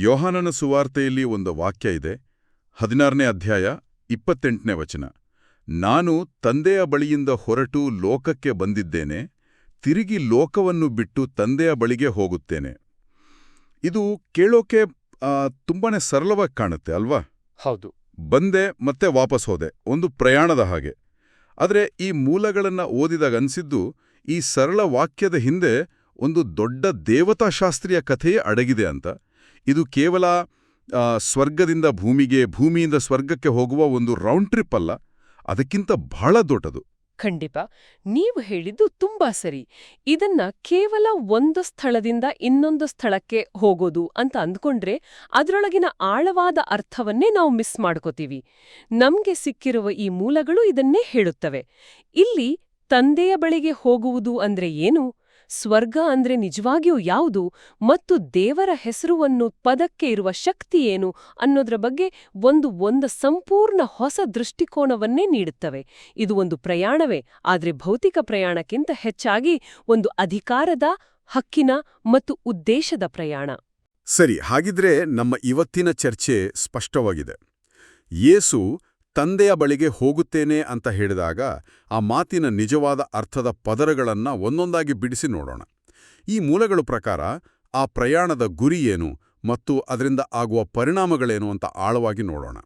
ಯೋಹಾನನ ಸುವಾರ್ತೆಯಲ್ಲಿ ಒಂದು ವಾಕ್ಯ ಇದೆ, 16ನೇ ಅಧ್ಯಾಯ 28ನೇ ವಚನ. ನಾನು ತಂದೆಯ ಬಳಿಯಿಂದ ಹೊರಟು ಲೋಕಕ್ಕೆ ಬಂದಿದ್ದೇನೆ, ತಿರುಗಿ ಲೋಕವನ್ನು ಬಿಟ್ಟು ತಂದೆಯ ಬಳಿಗೆ ಹೋಗುತ್ತೇನೆ. ಇದು ಕೇಳೋಕೆ ತುಂಬಾನೇ ಸರಳವಾಗಿ ಕಾಣುತ್ತೆ ಅಲ್ವಾ? ಹೌದು. ಬಂದೆ ಮತ್ತೆ ವಾಪಸ್ ಹೋದೆ, ಒಂದು ಪ್ರಯಾಣದ ಹಾಗೆ. ಆದರೆ ಈ ಮೂಲಗಳನ್ನು ಓದಿದಾಗ ಅನ್ಸಿದ್ದು, ಈ ಸರಳ ವಾಕ್ಯದ ಹಿಂದೆ ಒಂದು ದೊಡ್ಡ ದೇವತಾಶಾಸ್ತ್ರೀಯ ಕಥೆಯೇ ಅಡಗಿದೆ ಅಂತ. ಇದು ಕೇವಲ ಸ್ವರ್ಗದಿಂದ ಭೂಮಿಗೆ, ಭೂಮಿಯಿಂದ ಸ್ವರ್ಗಕ್ಕೆ ಹೋಗುವ ಒಂದು ರೌಂಡ್ ಟ್ರಿಪ್ ಅಲ್ಲ, ಅದಕ್ಕಿಂತ ಬಹಳ ದೊಡ್ಡದು. ಖಂಡಿತ, ನೀವು ಹೇಳಿದ್ದು ತುಂಬಾ ಸರಿ. ಇದನ್ನ ಕೇವಲ ಒಂದು ಸ್ಥಳದಿಂದ ಇನ್ನೊಂದು ಸ್ಥಳಕ್ಕೆ ಹೋಗೋದು ಅಂತ ಅಂದ್ಕೊಂಡ್ರೆ ಅದರೊಳಗಿನ ಆಳವಾದ ಅರ್ಥವನ್ನೇ ನಾವು ಮಿಸ್ ಮಾಡ್ಕೋತೀವಿ. ನಮ್ಗೆ ಸಿಕ್ಕಿರುವ ಈ ಮೂಲಗಳು ಇದನ್ನೇ ಹೇಳುತ್ತವೆ. ಇಲ್ಲಿ ತಂದೆಯ ಬಳಿಗೆ ಹೋಗುವುದು ಅಂದ್ರೆ ಏನು, ಸ್ವರ್ಗ ಅಂದ್ರೆ ನಿಜವಾಗಿಯೂ ಯಾವುದು, ಮತ್ತು ದೇವರ ಹೆಸರುವನ್ನು ಪದಕ್ಕೆ ಇರುವ ಶಕ್ತಿ ಏನು ಅನ್ನೋದ್ರ ಬಗ್ಗೆ ಒಂದು ಸಂಪೂರ್ಣ ಹೊಸ ದೃಷ್ಟಿಕೋನವನ್ನೇ ನೀಡುತ್ತವೆ. ಇದು ಒಂದು ಪ್ರಯಾಣವೇ, ಆದ್ರೆ ಭೌತಿಕ ಪ್ರಯಾಣಕ್ಕಿಂತ ಹೆಚ್ಚಾಗಿ ಒಂದು ಅಧಿಕಾರದ, ಹಕ್ಕಿನ ಮತ್ತು ಉದ್ದೇಶದ ಪ್ರಯಾಣ. ಸರಿ, ಹಾಗಿದ್ರೆ ನಮ್ಮ ಇವತ್ತಿನ ಚರ್ಚೆ ಸ್ಪಷ್ಟವಾಗಿದೆ. ಯೇಸು ತಂದೆಯ ಬಳಿಗೆ ಹೋಗುತ್ತೇನೆ ಅಂತ ಹೇಳಿದಾಗ ಆ ಮಾತಿನ ನಿಜವಾದ ಅರ್ಥದ ಪದರಗಳನ್ನು ಒಂದೊಂದಾಗಿ ಬಿಡಿಸಿ ನೋಡೋಣ. ಈ ಮೂಲಗಳ ಪ್ರಕಾರ ಆ ಪ್ರಯಾಣದ ಗುರಿ ಏನು ಮತ್ತು ಅದರಿಂದ ಆಗುವ ಪರಿಣಾಮಗಳೇನು ಅಂತ ಆಳವಾಗಿ ನೋಡೋಣ.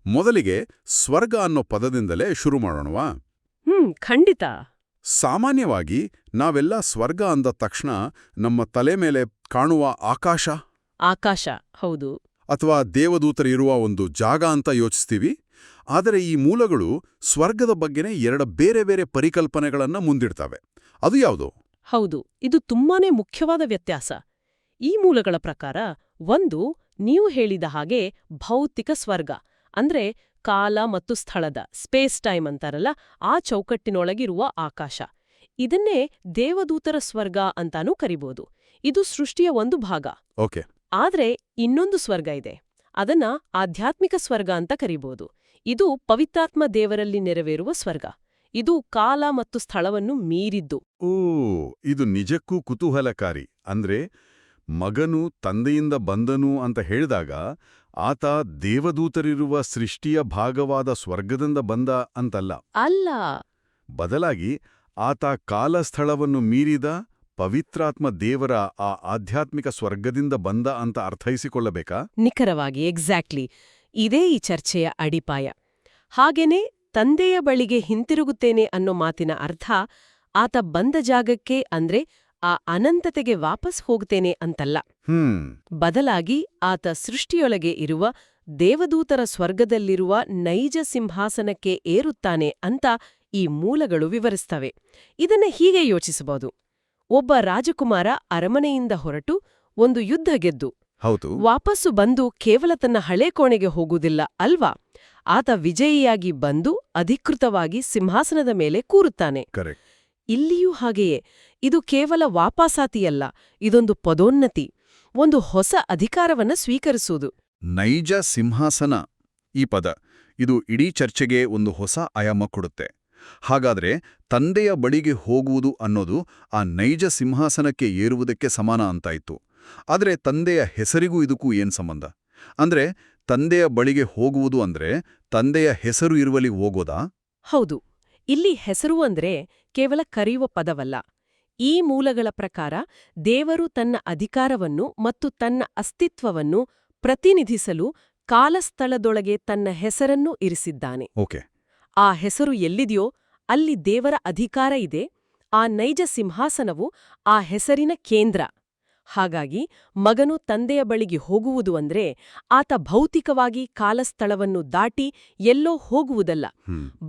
ಮೊದಲಿಗೆ ಸ್ವರ್ಗ ಅನ್ನೋ ಪದದಿಂದಲೇ ಶುರು ಮಾಡೋಣವಾ? ಖಂಡಿತ. ಸಾಮಾನ್ಯವಾಗಿ ನಾವೆಲ್ಲ ಸ್ವರ್ಗ ಅಂದ ತಕ್ಷಣ ನಮ್ಮ ತಲೆ ಮೇಲೆ ಕಾಣುವ ಆಕಾಶ, ಹೌದು, ಅಥವಾ ದೇವದೂತರಿರುವ ಒಂದು ಜಾಗ ಅಂತ ಯೋಚಿಸ್ತೀವಿ. ಆದರೆ ಈ ಮೂಲಗಳು ಸ್ವರ್ಗದ ಬಗ್ಗೆನೇ ಎರಡು ಬೇರೆ ಬೇರೆ ಪರಿಕಲ್ಪನೆಗಳನ್ನು ಮುಂದಿಡ್ತವೆ. ಅದು ಯಾವುದು? ಹೌದು, ಇದು ತುಂಬಾನೇ ಮುಖ್ಯವಾದ ವ್ಯತ್ಯಾಸ. ಈ ಮೂಲಗಳ ಪ್ರಕಾರ ಒಂದು, ನೀವು ಹೇಳಿದ ಹಾಗೆ ಭೌತಿಕ ಸ್ವರ್ಗ, ಅಂದ್ರೆ ಕಾಲ ಮತ್ತು ಸ್ಥಳದ, ಸ್ಪೇಸ್ ಟೈಮ್ ಅಂತಾರಲ್ಲ, ಆ ಚೌಕಟ್ಟಿನೊಳಗಿರುವ ಆಕಾಶ. ಇದನ್ನೇ ದೇವದೂತರ ಸ್ವರ್ಗ ಅಂತಾನೂ ಕರಿಬೋದು. ಇದು ಸೃಷ್ಟಿಯ ಒಂದು ಭಾಗ. ಓಕೆ. ಆದ್ರೆ ಇನ್ನೊಂದು ಸ್ವರ್ಗ ಇದೆ, ಅದನ್ನ ಆಧ್ಯಾತ್ಮಿಕ ಸ್ವರ್ಗ ಅಂತ ಕರಿಬೋದು. ಇದು ಪವಿತ್ರಾತ್ಮ ದೇವರಲ್ಲಿ ನೆರವೇರುವ ಸ್ವರ್ಗ. ಇದು ಕಾಲ ಮತ್ತು ಸ್ಥಳವನ್ನು ಮೀರಿದ್ದು. ಇದು ನಿಜಕ್ಕೂ ಕುತೂಹಲಕಾರಿ. ಅಂದ್ರೆ ಮಗನು ತಂದೆಯಿಂದ ಬಂದನು ಅಂತ ಹೇಳಿದಾಗ ಆತ ದೇವದೂತರಿರುವ ಸೃಷ್ಟಿಯ ಭಾಗವಾದ ಸ್ವರ್ಗದಿಂದ ಬಂದ ಅಂತಲ್ಲ. ಅಲ್ಲ, ಬದಲಾಗಿ ಆತ ಕಾಲಸ್ಥಳವನ್ನು ಮೀರಿದ ಪವಿತ್ರಾತ್ಮ ದೇವರ ಆ ಆಧ್ಯಾತ್ಮಿಕ ಸ್ವರ್ಗದಿಂದ ಬಂದ ಅಂತ ಅರ್ಥೈಸಿಕೊಳ್ಳಬೇಕಾ? ನಿಖರವಾಗಿ, ಎಕ್ಸಾಕ್ಟ್ಲಿ. ಇದೇ ಈ ಚರ್ಚೆಯ ಅಡಿಪಾಯ. ಹಾಗೇನೆ ತಂದೆಯ ಬಳಿಗೆ ಹಿಂತಿರುಗುತ್ತೇನೆ ಅನ್ನೋ ಮಾತಿನ ಅರ್ಥ ಆತ ಬಂದ ಜಾಗಕ್ಕೆ, ಅಂದ್ರೆ ಆ ಅನಂತತೆಗೆ ವಾಪಸ್ ಹೋಗ್ತೇನೆ ಅಂತಲ್ಲ. ಬದಲಾಗಿ ಆತ ಸೃಷ್ಟಿಯೊಳಗೆ ಇರುವ ದೇವದೂತರ ಸ್ವರ್ಗದಲ್ಲಿರುವ ನೈಜ ಸಿಂಹಾಸನಕ್ಕೆ ಏರುತ್ತಾನೆ ಅಂತ ಈ ಮೂಲಗಳು ವಿವರಿಸ್ತವೆ. ಇದನ್ನ ಹೀಗೆ ಯೋಚಿಸಬಹುದು. ಒಬ್ಬ ರಾಜಕುಮಾರ ಅರಮನೆಯಿಂದ ಹೊರಟು ಒಂದು ಯುದ್ಧ ಗೆದ್ದು ವಾಪಸ್ಸು ಬಂದು ಕೇವಲ ತನ್ನ ಹಳೆ ಕೋಣೆಗೆ ಹೋಗುವುದಿಲ್ಲ ಅಲ್ವಾ? ಆತ ವಿಜಯಿಯಾಗಿ ಬಂದು ಅಧಿಕೃತವಾಗಿ ಸಿಂಹಾಸನದ ಮೇಲೆ ಕೂರುತ್ತಾನೆ. ಇಲ್ಲಿಯೂ ಹಾಗೆಯೇ. ಇದು ಕೇವಲ ವಾಪಾಸಾತಿಯಲ್ಲ, ಇದೊಂದು ಪದೋನ್ನತಿ, ಒಂದು ಹೊಸ ಅಧಿಕಾರವನ್ನ ಸ್ವೀಕರಿಸುವುದು. ನೈಜ ಸಿಂಹಾಸನ ಈ ಪದ, ಇದು ಇಡೀ ಚರ್ಚೆಗೆ ಒಂದು ಹೊಸ ಆಯಾಮ ಕೊಡುತ್ತೆ. ಹಾಗಾದ್ರೆ ತಂದೆಯ ಬಳಿಗೆ ಹೋಗುವುದು ಅನ್ನೋದು ಆ ನೈಜ ಸಿಂಹಾಸನಕ್ಕೆ ಏರುವುದಕ್ಕೆ ಸಮಾನ ಅಂತಾಯ್ತು. ಆದರೆ ತಂದೆಯ ಹೆಸರಿಗೂ ಇದಕ್ಕೂ ಏನ್ ಸಂಬಂಧ? ಅಂದ್ರೆ ತಂದೆಯ ಬಳಿಗೆ ಹೋಗುವುದು ಅಂದ್ರೆ ತಂದೆಯ ಹೆಸರು ಇರುವಲ್ಲಿ ಹೋಗೋದಾ? ಹೌದು. ಇಲ್ಲಿ ಹೆಸರು ಅಂದ್ರೆ ಕೇವಲ ಕರೆಯುವ ಪದವಲ್ಲ. ಈ ಮೂಲಗಳ ಪ್ರಕಾರ ದೇವರು ತನ್ನ ಅಧಿಕಾರವನ್ನು ಮತ್ತು ತನ್ನ ಅಸ್ತಿತ್ವವನ್ನು ಪ್ರತಿನಿಧಿಸಲು ಕಾಲಸ್ಥಳದೊಳಗೆ ತನ್ನ ಹೆಸರನ್ನು ಇರಿಸಿದ್ದಾನೆ. ಆ ಹೆಸರು ಎಲ್ಲಿದೆಯೋ ಅಲ್ಲಿ ದೇವರ ಅಧಿಕಾರ ಇದೆ. ಆ ನೈಜ ಸಿಂಹಾಸನವು ಆ ಹೆಸರಿನ ಕೇಂದ್ರ. ಹಾಗಾಗಿ ಮಗನು ತಂದೆಯ ಬಳಿಗೆ ಹೋಗುವುದು ಅಂದ್ರೆ ಆತ ಭೌತಿಕವಾಗಿ ಕಾಲಸ್ಥಳವನ್ನು ದಾಟಿ ಎಲ್ಲೋ ಹೋಗುವುದಲ್ಲ,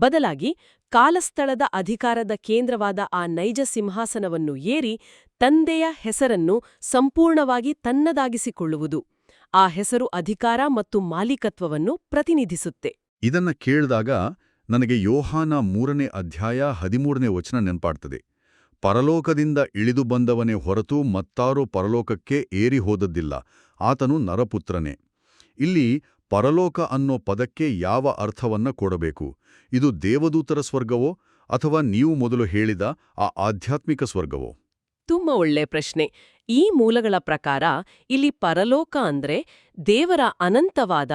ಬದಲಾಗಿ ಕಾಲಸ್ಥಳದ ಅಧಿಕಾರದ ಕೇಂದ್ರವಾದ ಆ ನೈಜ ಸಿಂಹಾಸನವನ್ನು ಏರಿ ತಂದೆಯ ಹೆಸರನ್ನು ಸಂಪೂರ್ಣವಾಗಿ ತನ್ನದಾಗಿಸಿಕೊಳ್ಳುವುದು. ಆ ಹೆಸರು ಅಧಿಕಾರ ಮತ್ತು ಮಾಲೀಕತ್ವವನ್ನು ಪ್ರತಿನಿಧಿಸುತ್ತೆ. ಇದನ್ನ ಕೇಳಿದಾಗ ನನಗೆ ಯೋಹಾನ 3ನೇ ಅಧ್ಯಾಯ 13ನೇ ವಚನ ನೆನಪಾಡ್ತದೆ. ಪರಲೋಕದಿಂದ ಇಳಿದು ಬಂದವನೇ ಹೊರತು ಮತ್ತಾರೋ ಪರಲೋಕಕ್ಕೆ ಏರಿ ಹೋದದ್ದಿಲ್ಲ, ಆತನು ನರಪುತ್ರನೇ. ಇಲ್ಲಿ ಪರಲೋಕ ಅನ್ನೋ ಪದಕ್ಕೆ ಯಾವ ಅರ್ಥವನ್ನ ಕೊಡಬೇಕು? ಇದು ದೇವದೂತರ ಸ್ವರ್ಗವೋ ಅಥವಾ ನೀವು ಮೊದಲು ಹೇಳಿದ ಆ ಆಧ್ಯಾತ್ಮಿಕ ಸ್ವರ್ಗವೋ? ತುಂಬಾ ಒಳ್ಳೆ ಪ್ರಶ್ನೆ. ಈ ಮೂಲಗಳ ಪ್ರಕಾರ ಇಲ್ಲಿ ಪರಲೋಕ ಅಂದ್ರೆ ದೇವರ ಅನಂತವಾದ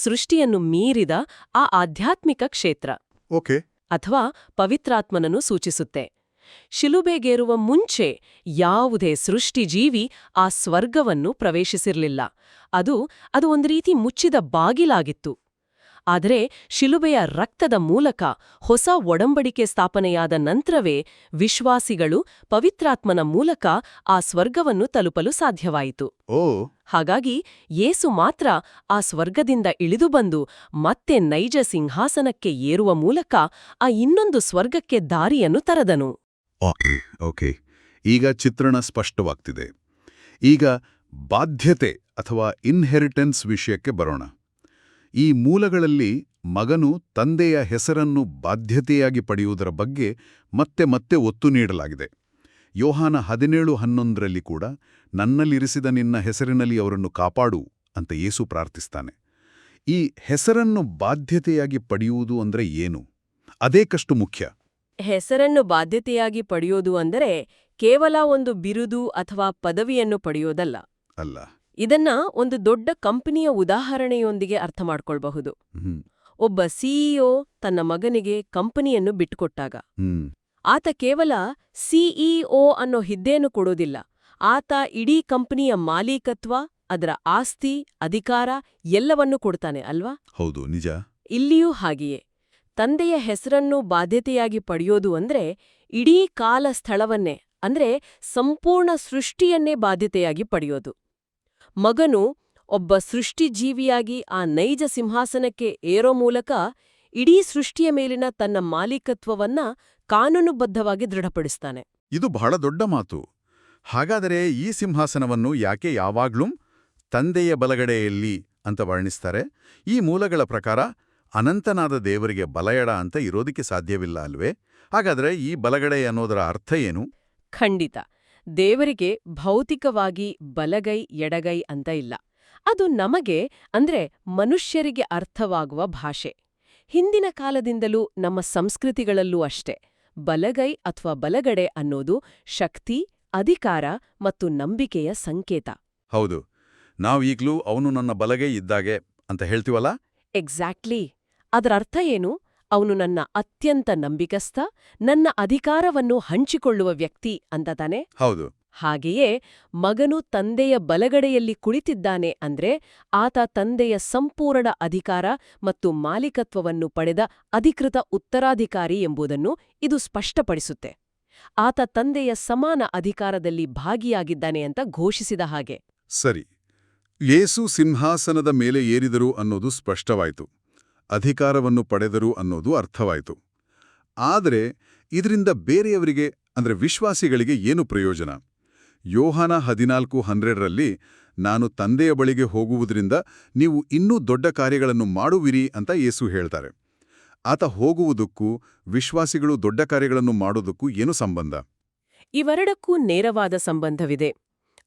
ಸೃಷ್ಟಿಯನ್ನು ಮೀರಿದ ಆ ಆಧ್ಯಾತ್ಮಿಕ ಕ್ಷೇತ್ರ ಓಕೆ. ಅಥವಾ ಪವಿತ್ರಾತ್ಮನನ್ನು ಸೂಚಿಸುತ್ತೆ. ಶಿಲುಬೆಗೇರುವ ಮುಂಚೆ ಯಾವುದೇ ಸೃಷ್ಟಿಜೀವಿ ಆ ಸ್ವರ್ಗವನ್ನು ಪ್ರವೇಶಿಸಿರ್ಲಿಲ್ಲ. ಅದು ಒಂದು ರೀತಿ ಮುಚ್ಚಿದ ಬಾಗಿಲಾಗಿತ್ತು. ಆದರೆ ಶಿಲುಬೆಯ ರಕ್ತದ ಮೂಲಕ ಹೊಸ ಒಡಂಬಡಿಕೆ ಸ್ಥಾಪನೆಯಾದ ನಂತರವೇ ವಿಶ್ವಾಸಿಗಳು ಪವಿತ್ರಾತ್ಮನ ಮೂಲಕ ಆ ಸ್ವರ್ಗವನ್ನು ತಲುಪಲು ಸಾಧ್ಯವಾಯಿತು. ಓ, ಹಾಗಾಗಿ ಯೇಸು ಮಾತ್ರ ಆ ಸ್ವರ್ಗದಿಂದ ಇಳಿದು ಬಂದು ಮತ್ತೆ ನೈಜ ಸಿಂಹಾಸನಕ್ಕೆ ಏರುವ ಮೂಲಕ ಆ ಇನ್ನೊಂದು ಸ್ವರ್ಗಕ್ಕೆ ದಾರಿಯನ್ನು ತರದನು. ಓಕೆ. ಈಗ ಚಿತ್ರಣ ಸ್ಪಷ್ಟವಾಗ್ತಿದೆ. ಈಗ ಬಾಧ್ಯತೆ ಅಥವಾ ಇನ್ಹೆರಿಟೆನ್ಸ್ ವಿಷಯಕ್ಕೆ ಬರೋಣ. ಈ ಮೂಲಗಳಲ್ಲಿ ಮಗನು ತಂದೆಯ ಹೆಸರನ್ನು ಬಾಧ್ಯತೆಯಾಗಿ ಪಡೆಯುವುದರ ಬಗ್ಗೆ ಮತ್ತೆ ಮತ್ತೆ ಒತ್ತು ನೀಡಲಾಗಿದೆ. ಯೋಹಾನ 17:11ರಲ್ಲಿ ಕೂಡ ನನ್ನಲ್ಲಿರಿಸಿದ ನಿನ್ನ ಹೆಸರಿನಲ್ಲಿ ಅವರನ್ನು ಕಾಪಾಡು ಅಂತ ಯೇಸು ಪ್ರಾರ್ಥಿಸ್ತಾನೆ. ಈ ಹೆಸರನ್ನು ಬಾಧ್ಯತೆಯಾಗಿ ಪಡೆಯುವುದು ಅಂದ್ರೆ ಏನು? ಅದೇ ಕಷ್ಟು ಮುಖ್ಯ. ಹೆಸರನ್ನು ಬಾಧ್ಯತೆಯಾಗಿ ಪಡೆಯೋದು ಅಂದರೆ ಕೇವಲ ಒಂದು ಬಿರುದು ಅಥವಾ ಪದವಿಯನ್ನು ಪಡೆಯೋದಲ್ಲ. ಅಲ್ಲ. ಇದನ್ನ ಒಂದು ದೊಡ್ಡ ಕಂಪನಿಯ ಉದಾಹರಣೆಯೊಂದಿಗೆ ಅರ್ಥ ಮಾಡ್ಕೊಳ್ಬಹುದು. ಒಬ್ಬ ಸಿಇಒ ತನ್ನ ಮಗನಿಗೆ ಕಂಪನಿಯನ್ನು ಬಿಟ್ಟುಕೊಟ್ಟಾಗ ಆತ ಕೇವಲ ಸಿಇಒ ಅನ್ನೋ ಹುದ್ದೆಯನ್ನು ಕೊಡೋದಿಲ್ಲ. ಆತ ಇಡೀ ಕಂಪನಿಯ ಮಾಲೀಕತ್ವ, ಅದರ ಆಸ್ತಿ, ಅಧಿಕಾರ ಎಲ್ಲವನ್ನೂ ಕೊಡ್ತಾನೆ ಅಲ್ವಾ? ಹೌದು, ನಿಜ. ಇಲ್ಲಿಯೂ ಹಾಗೆಯೇ ತಂದೆಯ ಹೆಸರನ್ನು ಬಾಧ್ಯತೆಯಾಗಿ ಪಡೆಯೋದು ಅಂದ್ರೆ ಇಡೀ ಕಾಲ ಸ್ಥಳವನ್ನೇ ಅಂದ್ರೆ ಸಂಪೂರ್ಣ ಸೃಷ್ಟಿಯನ್ನೇ ಬಾಧ್ಯತೆಯಾಗಿ ಪಡೆಯೋದು. ಮಗನು ಒಬ್ಬ ಸೃಷ್ಟಿಜೀವಿಯಾಗಿ ಆ ನೈಜ ಸಿಂಹಾಸನಕ್ಕೆ ಏರೋ ಮೂಲಕ ಇಡೀ ಸೃಷ್ಟಿಯ ಮೇಲಿನ ತನ್ನ ಮಾಲೀಕತ್ವವನ್ನ ಕಾನೂನುಬದ್ಧವಾಗಿ ದೃಢಪಡಿಸ್ತಾನೆ. ಇದು ಬಹಳ ದೊಡ್ಡ ಮಾತು. ಹಾಗಾದರೆ ಈ ಸಿಂಹಾಸನವನ್ನು ಯಾಕೆ ಯಾವಾಗ್ಲೂ ತಂದೆಯ ಬಲಗಡೆಯಲ್ಲಿ ಅಂತ ವರ್ಣಿಸ್ತಾರೆ? ಈ ಮೂಲಗಳ ಪ್ರಕಾರ ಅನಂತನಾದ ದೇವರಿಗೆ ಬಲಯಡ ಅಂತ ಇರೋದಕ್ಕೆ ಸಾಧ್ಯವಿಲ್ಲ ಅಲ್ವೇ? ಹಾಗಾದರೆ ಈ ಬಲಗಡೆ ಅನ್ನೋದರ ಅರ್ಥ ಏನು? ಖಂಡಿತ. ದೇವರಿಗೆ ಭೌತಿಕವಾಗಿ ಬಲಗೈ ಎಡಗೈ ಅಂತ ಇಲ್ಲ. ಅದು ನಮಗೆ ಅಂದ್ರೆ ಮನುಷ್ಯರಿಗೆ ಅರ್ಥವಾಗುವ ಭಾಷೆ. ಹಿಂದಿನ ಕಾಲದಿಂದಲೂ ನಮ್ಮ ಸಂಸ್ಕೃತಿಗಳಲ್ಲೂ ಅಷ್ಟೇ ಬಲಗೈ ಅಥವಾ ಬಲಗಡೆ ಅನ್ನೋದು ಶಕ್ತಿ, ಅಧಿಕಾರ ಮತ್ತು ನಂಬಿಕೆಯ ಸಂಕೇತ. ಹೌದು, ನಾವೀಗ್ಲೂ ಅವನು ನನ್ನ ಬಲಗೈ ಇದ್ದಾಗೆ ಅಂತ ಹೇಳ್ತೀವಲ್ಲ? ಎಕ್ಸಾಕ್ಟ್ಲಿ. ಅದರ ಅರ್ಥ ಏನು? ಅವನು ನನ್ನ ಅತ್ಯಂತ ನಂಬಿಕಸ್ಥ, ನನ್ನ ಅಧಿಕಾರವನ್ನು ಹಂಚಿಕೊಳ್ಳುವ ವ್ಯಕ್ತಿ ಅಂತ ತಾನೆ? ಹೌದು. ಹಾಗೆಯೇ ಮಗನು ತಂದೆಯ ಬಲಗಡೆಯಲ್ಲಿ ಕುಳಿತಿದ್ದಾನೆ ಅಂದ್ರೆ ಆತ ತಂದೆಯ ಸಂಪೂರ್ಣ ಅಧಿಕಾರ ಮತ್ತು ಮಾಲೀಕತ್ವವನ್ನು ಪಡೆದ ಅಧಿಕೃತ ಉತ್ತರಾಧಿಕಾರಿ ಎಂಬುದನ್ನು ಇದು ಸ್ಪಷ್ಟಪಡಿಸುತ್ತೆ. ಆತ ತಂದೆಯ ಸಮಾನ ಅಧಿಕಾರದಲ್ಲಿ ಭಾಗಿಯಾಗಿದ್ದಾನೆ ಅಂತ ಘೋಷಿಸಿದ ಹಾಗೆ. ಸರಿ. ಯೇಸು ಸಿಂಹಾಸನದ ಮೇಲೆ ಏರಿದರು ಅನ್ನೋದು ಸ್ಪಷ್ಟವಾಯಿತು. ಅಧಿಕಾರವನ್ನು ಪಡೆದರು ಅನ್ನೋದು ಅರ್ಥವಾಯಿತು. ಆದರೆ ಇದರಿಂದ ಬೇರೆಯವರಿಗೆ ಅಂದ್ರೆ ವಿಶ್ವಾಸಿಗಳಿಗೆ ಏನು ಪ್ರಯೋಜನ? ಯೋಹಾನ 14:12ರಲ್ಲಿ ನಾನು ತಂದೆಯ ಬಳಿಗೆ ಹೋಗುವುದರಿಂದ ನೀವು ಇನ್ನೂ ದೊಡ್ಡ ಕಾರ್ಯಗಳನ್ನು ಮಾಡುವಿರಿ ಅಂತ ಯೇಸು ಹೇಳ್ತಾರೆ. ಆತ ಹೋಗುವುದಕ್ಕೂ ವಿಶ್ವಾಸಿಗಳು ದೊಡ್ಡ ಕಾರ್ಯಗಳನ್ನು ಮಾಡೋದಕ್ಕೂ ಏನು ಸಂಬಂಧ? ಇವೆರಡಕ್ಕೂ ನೇರವಾದ ಸಂಬಂಧವಿದೆ.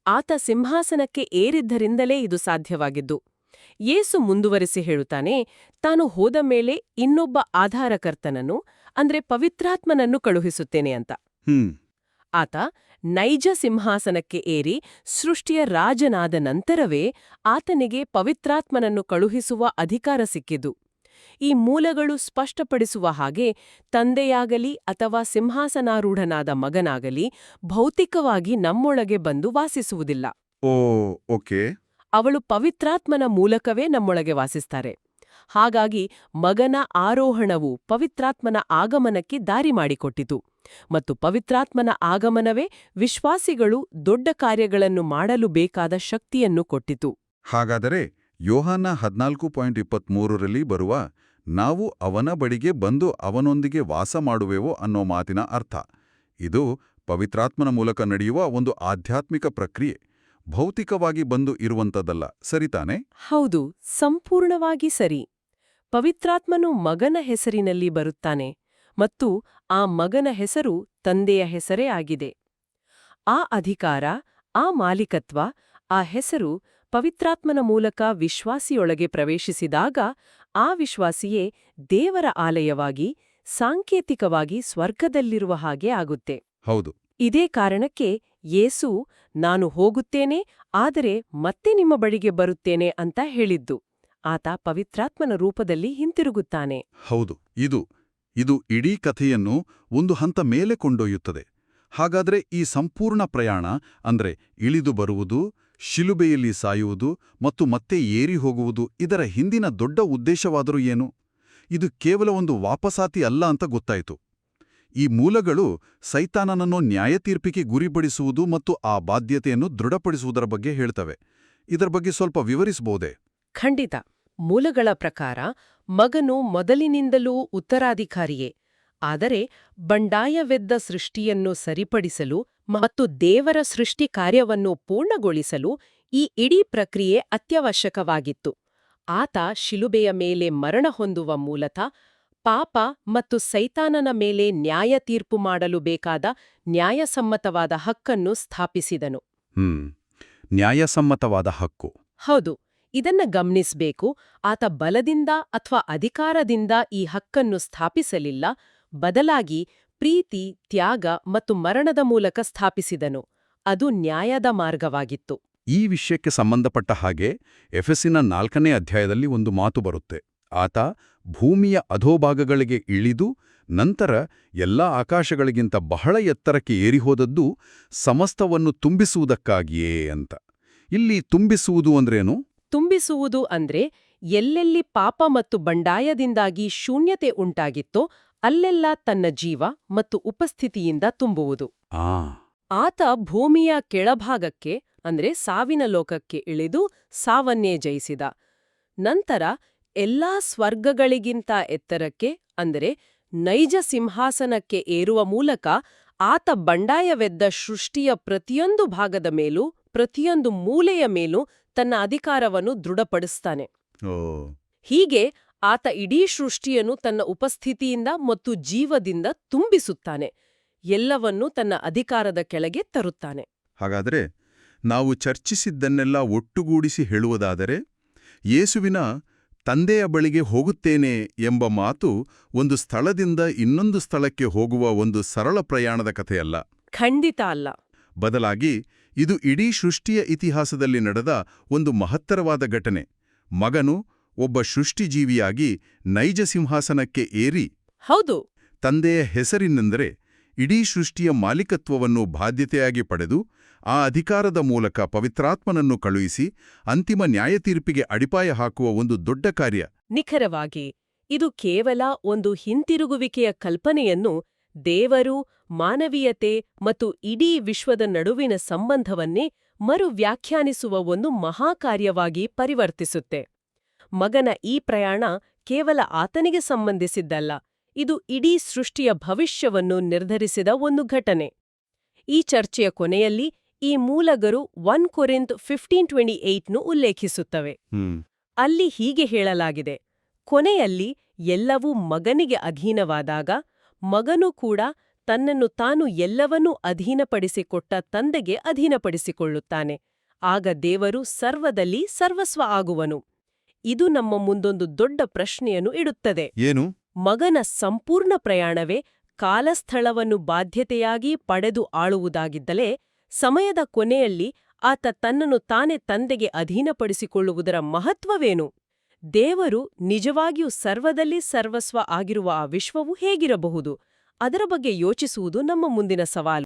ಆತ ಸಿಂಹಾಸನಕ್ಕೆ ಏರಿದ್ದರಿಂದಲೇ ಇದು ಸಾಧ್ಯವಾಗಿದ್ದು. ಯೇಸು ಮುಂದುವರಿಸಿ ಹೇಳುತ್ತಾನೆ, ತಾನು ಹೋದ ಮೇಲೆ ಇನ್ನೊಬ್ಬ ಆಧಾರಕರ್ತನನ್ನು ಅಂದ್ರೆ ಪವಿತ್ರಾತ್ಮನನ್ನು ಕಳುಹಿಸುತ್ತೇನೆ ಅಂತ. ಆತ ನೈಜ ಸಿಂಹಾಸನಕ್ಕೆ ಏರಿ ಸೃಷ್ಟಿಯ ರಾಜನಾದ ನಂತರವೇ ಆತನಿಗೆ ಪವಿತ್ರಾತ್ಮನನ್ನು ಕಳುಹಿಸುವ ಅಧಿಕಾರ ಸಿಕ್ಕಿದ್ದು. ಈ ಮೂಲಗಳು ಸ್ಪಷ್ಟಪಡಿಸುವ ಹಾಗೆ ತಂದೆಯಾಗಲಿ ಅಥವಾ ಸಿಂಹಾಸನಾರೂಢನಾದ ಮಗನಾಗಲಿ ಭೌತಿಕವಾಗಿ ನಮ್ಮೊಳಗೆ ಬಂದು ವಾಸಿಸುವುದಿಲ್ಲ. ಓಕೆ. ಅವಳು ಪವಿತ್ರಾತ್ಮನ ಮೂಲಕವೇ ನಮ್ಮೊಳಗೆ ವಾಸಿಸ್ತಾರೆ. ಹಾಗಾಗಿ ಮಗನ ಆರೋಹಣವು ಪವಿತ್ರಾತ್ಮನ ಆಗಮನಕ್ಕೆ ದಾರಿ ಮಾಡಿಕೊಟ್ಟಿತು ಮತ್ತು ಪವಿತ್ರಾತ್ಮನ ಆಗಮನವೇ ವಿಶ್ವಾಸಿಗಳು ದೊಡ್ಡ ಕಾರ್ಯಗಳನ್ನು ಮಾಡಲು ಬೇಕಾದ ಶಕ್ತಿಯನ್ನು ಕೊಟ್ಟಿತು. ಹಾಗಾದರೆ ಯೋಹಾನ 14:23ರಲ್ಲಿ ಬರುವ ನಾವು ಅವನ ಬಳಿಗೆ ಬಂದು ಅವನೊಂದಿಗೆ ವಾಸ ಮಾಡುವೆವೋ ಅನ್ನೋ ಮಾತಿನ ಅರ್ಥ ಇದು ಪವಿತ್ರಾತ್ಮನ ಮೂಲಕ ನಡೆಯುವ ಒಂದು ಆಧ್ಯಾತ್ಮಿಕ ಪ್ರಕ್ರಿಯೆ, ಭೌತಿಕವಾಗಿ ಬಂದು ಇರುವಂಥದ್ದಲ್ಲ, ಸರಿತಾನೆ? ಹೌದು, ಸಂಪೂರ್ಣವಾಗಿ ಸರಿ. ಪವಿತ್ರಾತ್ಮನು ಮಗನ ಹೆಸರಿನಲ್ಲಿ ಬರುತ್ತಾನೆ ಮತ್ತು ಆ ಮಗನ ಹೆಸರು ತಂದೆಯ ಹೆಸರೇ ಆಗಿದೆ. ಆ ಅಧಿಕಾರ, ಆ ಮಾಲೀಕತ್ವ, ಆ ಹೆಸರು ಪವಿತ್ರಾತ್ಮನ ಮೂಲಕ ವಿಶ್ವಾಸಿಯೊಳಗೆ ಪ್ರವೇಶಿಸಿದಾಗ ಆ ವಿಶ್ವಾಸಿಯೇ ದೇವರ ಆಲಯವಾಗಿ, ಸಾಂಕೇತಿಕವಾಗಿ ಸ್ವರ್ಗದಲ್ಲಿರುವ ಹಾಗೆ ಆಗುತ್ತೆ. ಹೌದು. ಇದೇ ಕಾರಣಕ್ಕೆ ಯೇಸು ನಾನು ಹೋಗುತ್ತೇನೆ, ಆದರೆ ಮತ್ತೆ ನಿಮ್ಮ ಬಳಿಗೆ ಬರುತ್ತೇನೆ ಅಂತ ಹೇಳಿದ್ದು. ಆತ ಪವಿತ್ರಾತ್ಮನ ರೂಪದಲ್ಲಿ ಹಿಂತಿರುಗುತ್ತಾನೆ. ಹೌದು, ಇದು ಇಡೀ ಕಥೆಯನ್ನು ಒಂದು ಹಂತ ಮೇಲೆ ಕೊಂಡೊಯ್ಯುತ್ತದೆ. ಹಾಗಾದ್ರೆ ಈ ಸಂಪೂರ್ಣ ಪ್ರಯಾಣ ಅಂದ್ರೆ ಇಳಿದು ಬರುವುದು, ಶಿಲುಬೆಯಲ್ಲಿ ಸಾಯುವುದು ಮತ್ತು ಮತ್ತೆ ಏರಿ ಹೋಗುವುದು, ಇದರ ಹಿಂದಿನ ದೊಡ್ಡ ಉದ್ದೇಶವಾದರೂ ಏನು? ಇದು ಕೇವಲ ಒಂದು ವಾಪಸಾತಿ ಅಲ್ಲ ಅಂತ ಗೊತ್ತಾಯಿತು. ಈ ಮೂಲಗಳು ಸೈತಾನನನ್ನು ನ್ಯಾಯತೀರ್ಪಿಗೆ ಗುರಿಪಡಿಸುವುದು ಮತ್ತು ಆ ಬಾಧ್ಯತೆಯನ್ನು ದೃಢಪಡಿಸುವುದರ ಬಗ್ಗೆ ಹೇಳ್ತವೆ. ಇದರ ಬಗ್ಗೆ ಸ್ವಲ್ಪ ವಿವರಿಸಬಹುದೇ? ಖಂಡಿತ. ಮೂಲಗಳ ಪ್ರಕಾರ ಮಗನು ಮೊದಲಿನಿಂದಲೂ ಉತ್ತರಾಧಿಕಾರಿಯೇ. ಆದರೆ ಬಂಡಾಯವೆದ್ದ ಸೃಷ್ಟಿಯನ್ನು ಸರಿಪಡಿಸಲು ಮತ್ತು ದೇವರ ಸೃಷ್ಟಿ ಕಾರ್ಯವನ್ನು ಪೂರ್ಣಗೊಳಿಸಲು ಈ ಇಡೀ ಪ್ರಕ್ರಿಯೆ ಅತ್ಯವಶ್ಯಕವಾಗಿತ್ತು. ಆತ ಶಿಲುಬೆಯ ಮೇಲೆ ಮರಣ ಹೊಂದುವ ಮೂಲಕ ಪಾಪ ಮತ್ತು ಸೈತಾನನ ಮೇಲೆ ನ್ಯಾಯ ತೀರ್ಪು ಮಾಡಲು ಬೇಕಾದ ನ್ಯಾಯಸಮ್ಮತವಾದ ಹಕ್ಕನ್ನು ಸ್ಥಾಪಿಸಿದನು. ನ್ಯಾಯಸಮ್ಮತವಾದ ಹಕ್ಕು. ಹೌದು, ಇದನ್ನ ಗಮನಿಸ್ಬೇಕು. ಆತ ಬಲದಿಂದ ಅಥವಾ ಅಧಿಕಾರದಿಂದ ಈ ಹಕ್ಕನ್ನು ಸ್ಥಾಪಿಸಲಿಲ್ಲ, ಬದಲಾಗಿ ಪ್ರೀತಿ, ತ್ಯಾಗ ಮತ್ತು ಮರಣದ ಮೂಲಕ ಸ್ಥಾಪಿಸಿದನು. ಅದು ನ್ಯಾಯದ ಮಾರ್ಗವಾಗಿತ್ತು. ಈ ವಿಷಯಕ್ಕೆ ಸಂಬಂಧಪಟ್ಟ ಹಾಗೆ ಎಫೆಸಿನ 4ನೇ ಅಧ್ಯಾಯದಲ್ಲಿ ಒಂದು ಮಾತು ಬರುತ್ತೆ. ಆತ ಭೂಮಿಯ ಅಧೋಭಾಗಗಳಿಗೆ ಇಳಿದು ನಂತರ ಎಲ್ಲಾ ಆಕಾಶಗಳಿಗಿಂತ ಬಹಳ ಎತ್ತರಕ್ಕೆ ಏರಿಹೋದದ್ದು ಸಮಸ್ತವನ್ನು ತುಂಬಿಸುವುದಕ್ಕಾಗಿಯೇ ಅಂತ. ಇಲ್ಲಿ ತುಂಬಿಸುವುದು ಅಂದ್ರೇನು? ತುಂಬಿಸುವುದು ಅಂದ್ರೆ ಎಲ್ಲೆಲ್ಲಿ ಪಾಪ ಮತ್ತು ಬಂಡಾಯದಿಂದಾಗಿ ಶೂನ್ಯತೆ ಉಂಟಾಗಿತ್ತೋ ಅಲ್ಲೆಲ್ಲ ತನ್ನ ಜೀವ ಮತ್ತು ಉಪಸ್ಥಿತಿಯಿಂದ ತುಂಬುವುದು. ಆತ ಭೂಮಿಯ ಕೆಳಭಾಗಕ್ಕೆ ಅಂದ್ರೆ ಸಾವಿನ ಲೋಕಕ್ಕೆ ಇಳಿದು ಸಾವನ್ನೇ ಜಯಿಸಿದ. ನಂತರ ಎಲ್ಲಾ ಸ್ವರ್ಗಗಳಿಗಿಂತ ಎತ್ತರಕ್ಕೆ ಅಂದರೆ ನೈಜ ಸಿಂಹಾಸನಕ್ಕೆ ಏರುವ ಮೂಲಕ ಆತ ಬಂಡಾಯವೆದ್ದ ಸೃಷ್ಟಿಯ ಪ್ರತಿಯೊಂದು ಭಾಗದ ಮೇಲೂ ಪ್ರತಿಯೊಂದು ಮೂಲೆಯ ಮೇಲೂ ತನ್ನ ಅಧಿಕಾರವನ್ನು ದೃಢಪಡಿಸ್ತಾನೆ. ಹೀಗೆ ಆತ ಇಡೀ ಸೃಷ್ಟಿಯನ್ನು ತನ್ನ ಉಪಸ್ಥಿತಿಯಿಂದ ಮತ್ತು ಜೀವದಿಂದ ತುಂಬಿಸುತ್ತಾನೆ. ಎಲ್ಲವನ್ನೂ ತನ್ನ ಅಧಿಕಾರದ ಕೆಳಗೆ ತರುತ್ತಾನೆ. ಹಾಗಾದರೆ ನಾವು ಚರ್ಚಿಸಿದ್ದನ್ನೆಲ್ಲ ಒಟ್ಟುಗೂಡಿಸಿ ಹೇಳುವುದಾದರೆ, ಯೇಸುವಿನ ತಂದೆಯ ಬಳಿಗೆ ಹೋಗುತ್ತೇನೆ ಎಂಬ ಮಾತು ಒಂದು ಸ್ಥಳದಿಂದ ಇನ್ನೊಂದು ಸ್ಥಳಕ್ಕೆ ಹೋಗುವ ಒಂದು ಸರಳ ಪ್ರಯಾಣದ ಕಥೆಯಲ್ಲ. ಖಂಡಿತ ಅಲ್ಲ. ಬದಲಾಗಿ ಇದು ಇಡೀ ಸೃಷ್ಟಿಯ ಇತಿಹಾಸದಲ್ಲಿ ನಡೆದ ಒಂದು ಮಹತ್ತರವಾದ ಘಟನೆ. ಮಗನು ಒಬ್ಬ ಸೃಷ್ಟಿಜೀವಿಯಾಗಿ ನೈಜ ಸಿಂಹಾಸನಕ್ಕೆ ಏರಿ, ಹೌದು, ತಂದೆಯ ಹೆಸರಿನೆಂದರೆ ಇಡೀ ಸೃಷ್ಟಿಯ ಮಾಲೀಕತ್ವವನ್ನು ಬಾಧ್ಯತೆಯಾಗಿ ಪಡೆದು ಆ ಅಧಿಕಾರದ ಮೂಲಕ ಪವಿತ್ರಾತ್ಮನನ್ನು ಕಳುಹಿಸಿ ಅಂತಿಮ ನ್ಯಾಯತೀರ್ಪಿಗೆ ಅಡಿಪಾಯ ಹಾಕುವ ಒಂದು ದೊಡ್ಡ ಕಾರ್ಯ. ನಿಖರವಾಗಿ ಇದು ಕೇವಲ ಒಂದು ಹಿಂತಿರುಗುವಿಕೆಯ ಕಲ್ಪನೆಯನ್ನು ದೇವರು, ಮಾನವೀಯತೆ ಮತ್ತು ಇಡೀ ವಿಶ್ವದ ನಡುವಿನ ಸಂಬಂಧವನ್ನೇ ಮರು ವ್ಯಾಖ್ಯಾನಿಸುವ ಒಂದು ಮಹಾಕಾರ್ಯವಾಗಿ ಪರಿವರ್ತಿಸುತ್ತೆ. ಮಗನ ಈ ಪ್ರಯಾಣ ಕೇವಲ ಆತನಿಗೆ ಸಂಬಂಧಿಸಿದ್ದಲ್ಲ, ಇದು ಇಡೀ ಸೃಷ್ಟಿಯ ಭವಿಷ್ಯವನ್ನು ನಿರ್ಧರಿಸಿದ ಒಂದು ಘಟನೆ. ಈ ಚರ್ಚೆಯ ಕೊನೆಯಲ್ಲಿ ಈ ಮೂಲಗಳು 1 ಕೊರಿಂಥ 15:28 ಉಲ್ಲೇಖಿಸುತ್ತವೆ. ಅಲ್ಲಿ ಹೀಗೆ ಹೇಳಲಾಗಿದೆ, ಕೊನೆಯಲ್ಲಿ ಎಲ್ಲವೂ ಮಗನಿಗೆ ಅಧೀನವಾದಾಗ ಮಗನೂ ಕೂಡ ತನ್ನನ್ನು ತಾನು ಎಲ್ಲವನ್ನೂ ಅಧೀನಪಡಿಸಿಕೊಟ್ಟ ತಂದೆಗೆ ಅಧೀನಪಡಿಸಿಕೊಳ್ಳುತ್ತಾನೆ. ಆಗ ದೇವರು ಸರ್ವದಲ್ಲಿ ಸರ್ವಸ್ವ ಆಗುವನು. ಇದು ನಮ್ಮ ಮುಂದೊಂದು ದೊಡ್ಡ ಪ್ರಶ್ನೆಯನ್ನು ಇಡುತ್ತದೆ. ಏನು? ಮಗನ ಸಂಪೂರ್ಣ ಪ್ರಯಾಣವೇ ಕಾಲಸ್ಥಳವನ್ನು ಬಾಧ್ಯತೆಯಾಗಿ ಪಡೆದು ಆಳುವುದಾಗಿದ್ದಲೇ ಸಮಯದ ಕೊನೆಯಲ್ಲಿ ಆತ ತನ್ನನ್ನು ತಾನೇ ತಂದೆಗೆ ಅಧೀನಪಡಿಸಿಕೊಳ್ಳುವುದರ ಮಹತ್ವವೇನು? ದೇವರು ನಿಜವಾಗಿಯೂ ಸರ್ವದಲ್ಲಿ ಸರ್ವಸ್ವ ಆಗಿರುವ ಆ ವಿಶ್ವವು ಹೇಗಿರಬಹುದು? ಅದರ ಬಗ್ಗೆ ಯೋಚಿಸುವುದು ನಮ್ಮ ಮುಂದಿನ ಸವಾಲು.